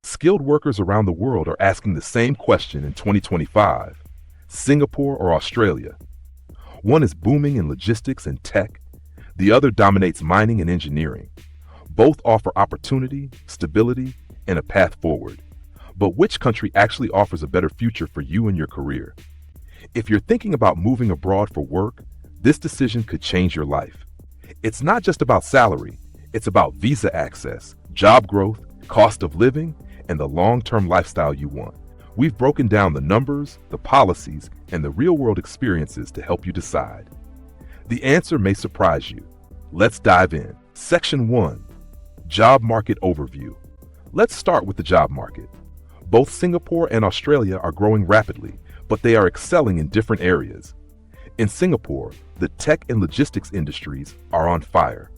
Skilled workers around the world are asking the same question in 2025: Singapore or Australia? One is booming in logistics and tech, the other dominates mining and engineering. Both offer opportunity, stability, and a path forward. But which country actually offers a better future for you and your career? If you're thinking about moving abroad for work, this decision could change your life. It's not just about salary, it's about visa access, job growth, cost of living, and the long-term lifestyle you want. We've broken down the numbers, the policies, and the real-world experiences to help you decide. The answer may surprise you. Let's dive in. Section 1. Job Market Overview. Let's start with the job market. Both Singapore and Australia are growing rapidly, but they are excelling in different areas. In Singapore, the tech and logistics industries are on fire.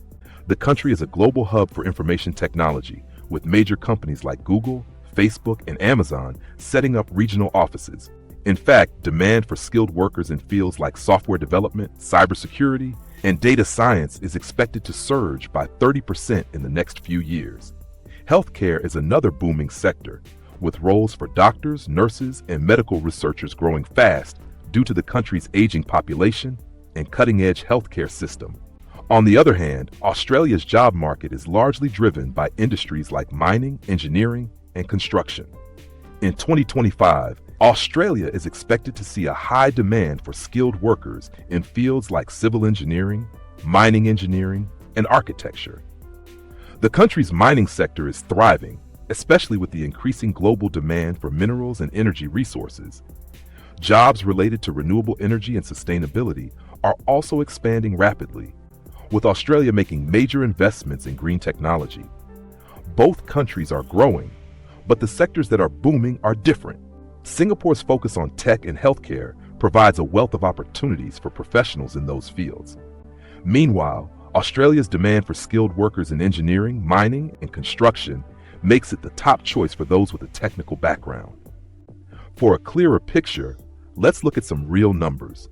The country is a global hub for information technology, with major companies like Google, Facebook, and Amazon setting up regional offices. In fact, demand for skilled workers in fields like software development, cybersecurity, and data science is expected to surge by 30% in the next few years. Healthcare is another booming sector, with roles for doctors, nurses, and medical researchers growing fast due to the country's aging population and cutting-edge healthcare system. On the other hand, Australia's job market is largely driven by industries like mining, engineering, and construction. In 2025, Australia is expected to see a high demand for skilled workers in fields like civil engineering, mining engineering, and architecture. The country's mining sector is thriving, especially with the increasing global demand for minerals and energy resources. Jobs related to renewable energy and sustainability are also expanding rapidly, with Australia making major investments in green technology. Both countries are growing, but the sectors that are booming are different. Singapore's focus on tech and healthcare provides a wealth of opportunities for professionals in those fields. Meanwhile, Australia's demand for skilled workers in engineering, mining, and construction makes it the top choice for those with a technical background. For a clearer picture, let's look at some real numbers.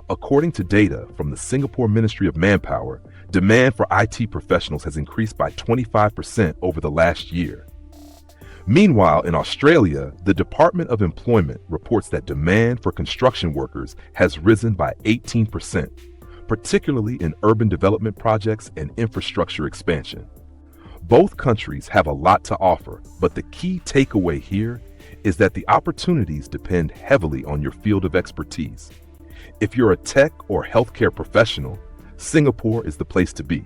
According to data from the Singapore Ministry of Manpower, demand for IT professionals has increased by 25% over the last year. Meanwhile, in Australia, the Department of Employment reports that demand for construction workers has risen by 18%, particularly in urban development projects and infrastructure expansion. Both countries have a lot to offer, but the key takeaway here is that the opportunities depend heavily on your field of expertise. If you're a tech or healthcare professional, Singapore is the place to be.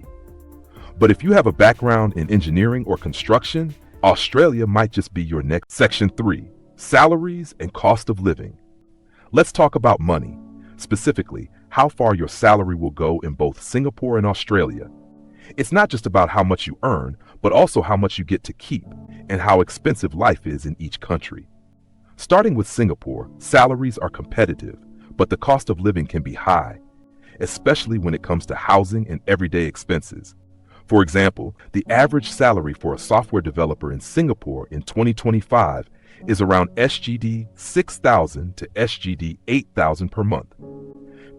But if you have a background in engineering or construction, Australia might just be your next. Section 3. Salaries and cost of living. Let's talk about money, specifically how far your salary will go in both Singapore and Australia. It's not just about how much you earn, but also how much you get to keep and how expensive life is in each country. Starting with Singapore, salaries are competitive, but the cost of living can be high, especially when it comes to housing and everyday expenses. For example, the average salary for a software developer in Singapore in 2025 is around SGD 6,000 to SGD 8,000 per month.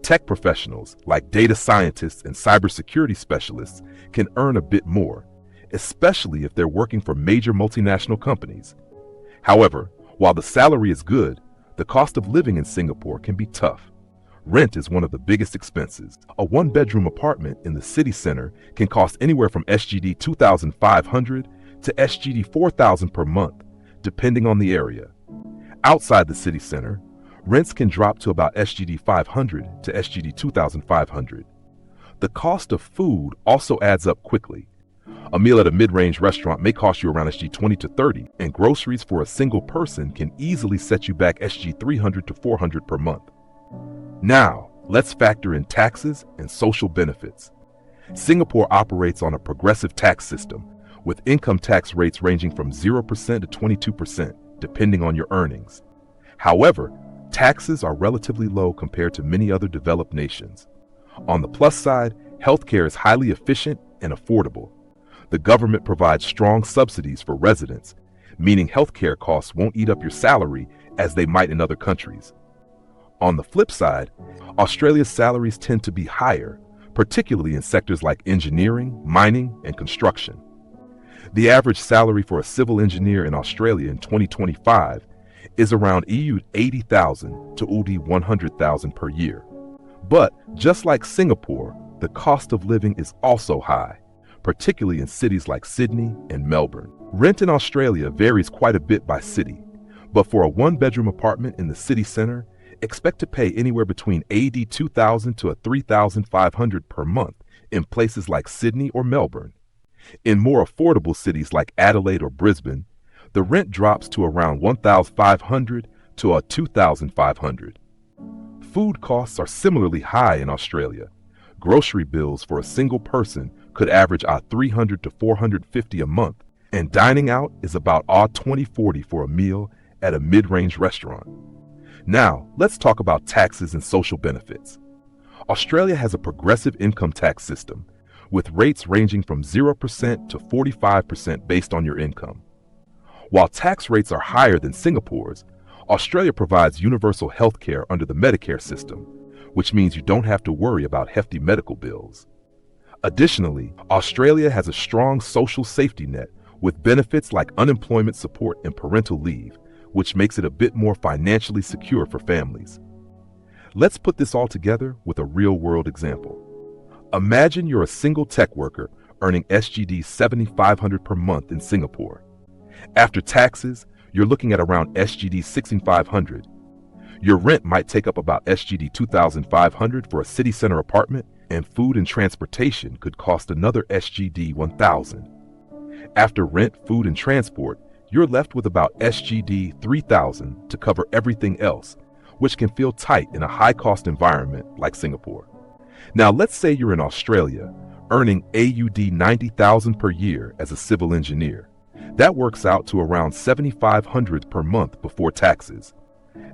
Tech professionals like data scientists and cybersecurity specialists can earn a bit more, especially if they're working for major multinational companies. However, while the salary is good, the cost of living in Singapore can be tough. Rent is one of the biggest expenses. A one-bedroom apartment in the city center can cost anywhere from SGD 2,500 to SGD 4,000 per month, depending on the area. Outside the city center, rents can drop to about SGD 500 to SGD 2,500. The cost of food also adds up quickly. A meal at a mid-range restaurant may cost you around SGD 20 to 30, and groceries for a single person can easily set you back SGD 300 to 400 per month. Now, let's factor in taxes and social benefits. Singapore operates on a progressive tax system, with income tax rates ranging from 0% to 22%, depending on your earnings. However, taxes are relatively low compared to many other developed nations. On the plus side, healthcare is highly efficient and affordable. The government provides strong subsidies for residents, meaning healthcare costs won't eat up your salary as they might in other countries. On the flip side, Australia's salaries tend to be higher, particularly in sectors like engineering, mining, and construction. The average salary for a civil engineer in Australia in 2025 is around EU 80,000 to UD 100,000 per year. But just like Singapore, the cost of living is also high, particularly in cities like Sydney and Melbourne. Rent in Australia varies quite a bit by city, but for a one-bedroom apartment in the city center, expect to pay anywhere between AD 2,000 to 3,500 per month in places like Sydney or Melbourne. In more affordable cities like Adelaide or Brisbane, the rent drops to around 1,500 to 2,500. Food costs are similarly high in Australia. Grocery bills for a single person could average 300 to 450 a month, and dining out is about 2040 for a meal at a mid-range restaurant. Now, let's talk about taxes and social benefits. Australia has a progressive income tax system, with rates ranging from 0% to 45% based on your income. While tax rates are higher than Singapore's, Australia provides universal health care under the Medicare system, which means you don't have to worry about hefty medical bills. Additionally, Australia has a strong social safety net with benefits like unemployment support and parental leave, which makes it a bit more financially secure for families. Let's put this all together with a real-world example. Imagine you're a single tech worker earning SGD 7,500 per month in Singapore. After taxes, you're looking at around SGD 6,500. Your rent might take up about SGD 2,500 for a city center apartment, and food and transportation could cost another SGD 1,000. After rent, food, and transport, you're left with about SGD 3,000 to cover everything else, which can feel tight in a high-cost environment like Singapore. Now, let's say you're in Australia, earning AUD 90,000 per year as a civil engineer. That works out to around 7,500 per month before taxes.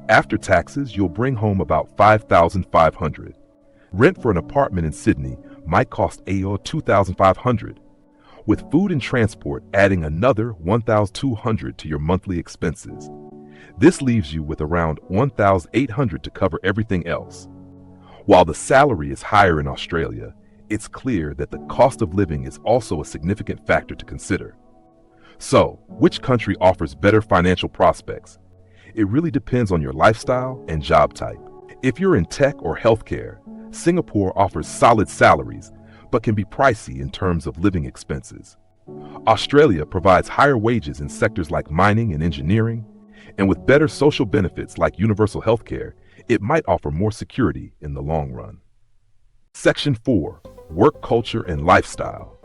After taxes, you'll bring home about 5,500. Rent for an apartment in Sydney might cost AUD 2,500, with food and transport adding another 1,200 to your monthly expenses. This leaves you with around 1,800 to cover everything else. While the salary is higher in Australia, it's clear that the cost of living is also a significant factor to consider. So, which country offers better financial prospects? It really depends on your lifestyle and job type. If you're in tech or healthcare, Singapore offers solid salaries, but can be pricey in terms of living expenses. Australia provides higher wages in sectors like mining and engineering, and with better social benefits like universal healthcare, it might offer more security in the long run. Section 4. Work culture and lifestyle.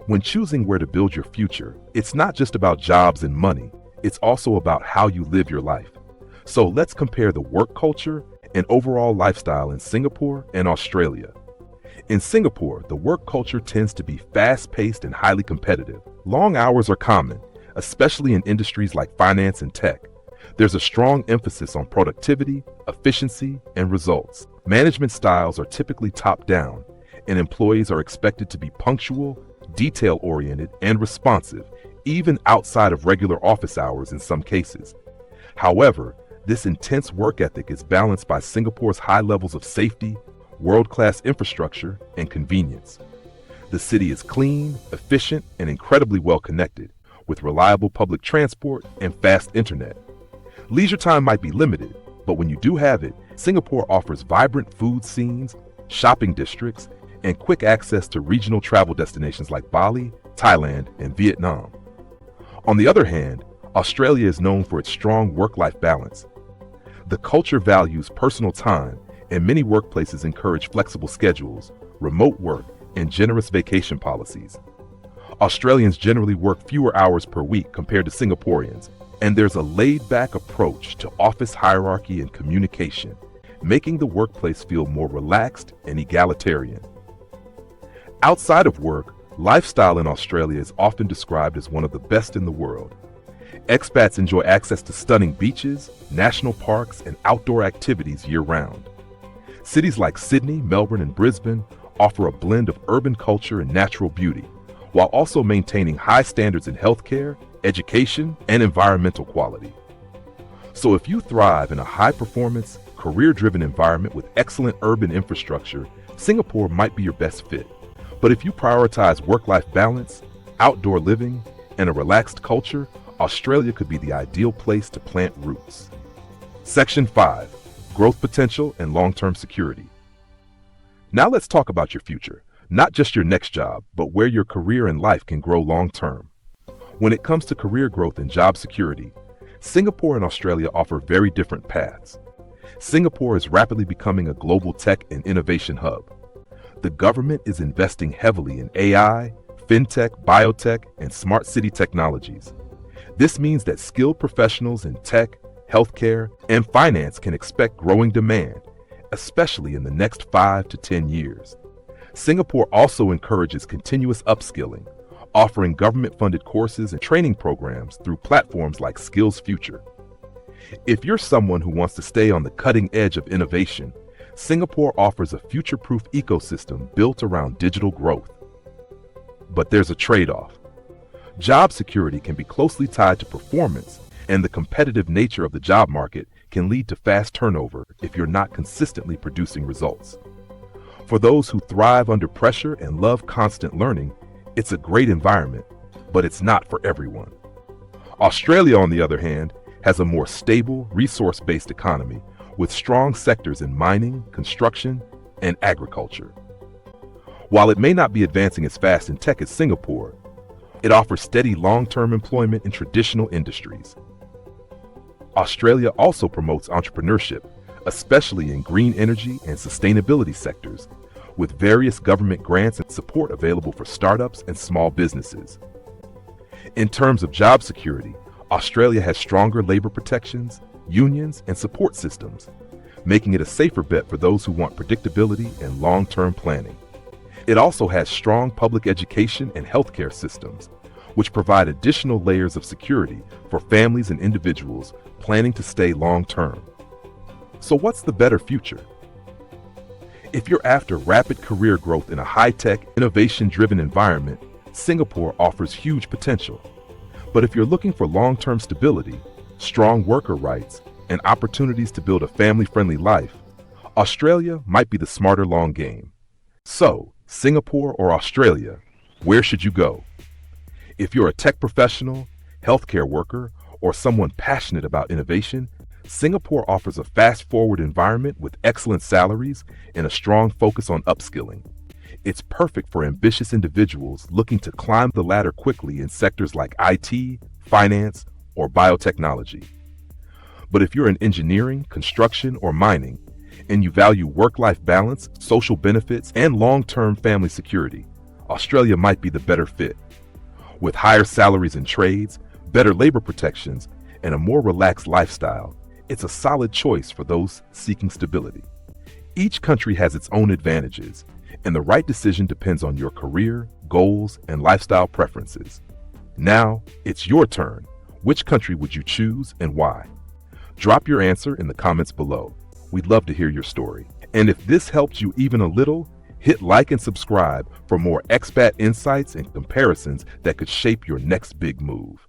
When choosing where to build your future, it's not just about jobs and money, it's also about how you live your life. So let's compare the work culture and overall lifestyle in Singapore and Australia. In Singapore, the work culture tends to be fast-paced and highly competitive. Long hours are common, especially in industries like finance and tech. There's a strong emphasis on productivity, efficiency, and results. Management styles are typically top-down, and employees are expected to be punctual, detail-oriented, and responsive, even outside of regular office hours in some cases. However, this intense work ethic is balanced by Singapore's high levels of safety, world-class infrastructure, and convenience. The city is clean, efficient, and incredibly well-connected, with reliable public transport and fast internet. Leisure time might be limited, but when you do have it, Singapore offers vibrant food scenes, shopping districts, and quick access to regional travel destinations like Bali, Thailand, and Vietnam. On the other hand, Australia is known for its strong work-life balance. The culture values personal time, and many workplaces encourage flexible schedules, remote work, and generous vacation policies. Australians generally work fewer hours per week compared to Singaporeans, and there's a laid-back approach to office hierarchy and communication, making the workplace feel more relaxed and egalitarian. Outside of work, lifestyle in Australia is often described as one of the best in the world. Expats enjoy access to stunning beaches, national parks, and outdoor activities year-round. Cities like Sydney, Melbourne, and Brisbane offer a blend of urban culture and natural beauty, while also maintaining high standards in healthcare, education, and environmental quality. So if you thrive in a high-performance, career-driven environment with excellent urban infrastructure, Singapore might be your best fit. But if you prioritize work-life balance, outdoor living, and a relaxed culture, Australia could be the ideal place to plant roots. Section 5. Growth potential and long-term security. Now let's talk about your future. Not just your next job, but where your career and life can grow long-term. When it comes to career growth and job security, Singapore and Australia offer very different paths. Singapore is rapidly becoming a global tech and innovation hub. The government is investing heavily in AI, fintech, biotech, and smart city technologies. This means that skilled professionals in tech, healthcare, and finance can expect growing demand, especially in the next 5 to 10 years. Singapore also encourages continuous upskilling, offering government-funded courses and training programs through platforms like Skills Future. If you're someone who wants to stay on the cutting edge of innovation, Singapore offers a future-proof ecosystem built around digital growth. But there's a trade-off. Job security can be closely tied to performance, and the competitive nature of the job market can lead to fast turnover if you're not consistently producing results. For those who thrive under pressure and love constant learning, it's a great environment, but it's not for everyone. Australia, on the other hand, has a more stable, resource-based economy with strong sectors in mining, construction, and agriculture. While it may not be advancing as fast in tech as Singapore, it offers steady long-term employment in traditional industries. Australia also promotes entrepreneurship, especially in green energy and sustainability sectors, with various government grants and support available for startups and small businesses. In terms of job security, Australia has stronger labor protections, unions, and support systems, making it a safer bet for those who want predictability and long-term planning. It also has strong public education and healthcare systems, which provide additional layers of security for families and individuals planning to stay long-term. So what's the better future? If you're after rapid career growth in a high-tech, innovation-driven environment, Singapore offers huge potential. But if you're looking for long-term stability, strong worker rights, and opportunities to build a family-friendly life, Australia might be the smarter long game. So, Singapore or Australia, where should you go? If you're a tech professional, healthcare worker, or someone passionate about innovation, Singapore offers a fast-forward environment with excellent salaries and a strong focus on upskilling. It's perfect for ambitious individuals looking to climb the ladder quickly in sectors like IT, finance, or biotechnology. But if you're in engineering, construction, or mining, and you value work-life balance, social benefits, and long-term family security, Australia might be the better fit. With higher salaries in trades, better labor protections, and a more relaxed lifestyle, it's a solid choice for those seeking stability. Each country has its own advantages, and the right decision depends on your career, goals, and lifestyle preferences. Now, it's your turn. Which country would you choose and why? Drop your answer in the comments below. We'd love to hear your story. And if this helped you even a little, hit like and subscribe for more expat insights and comparisons that could shape your next big move.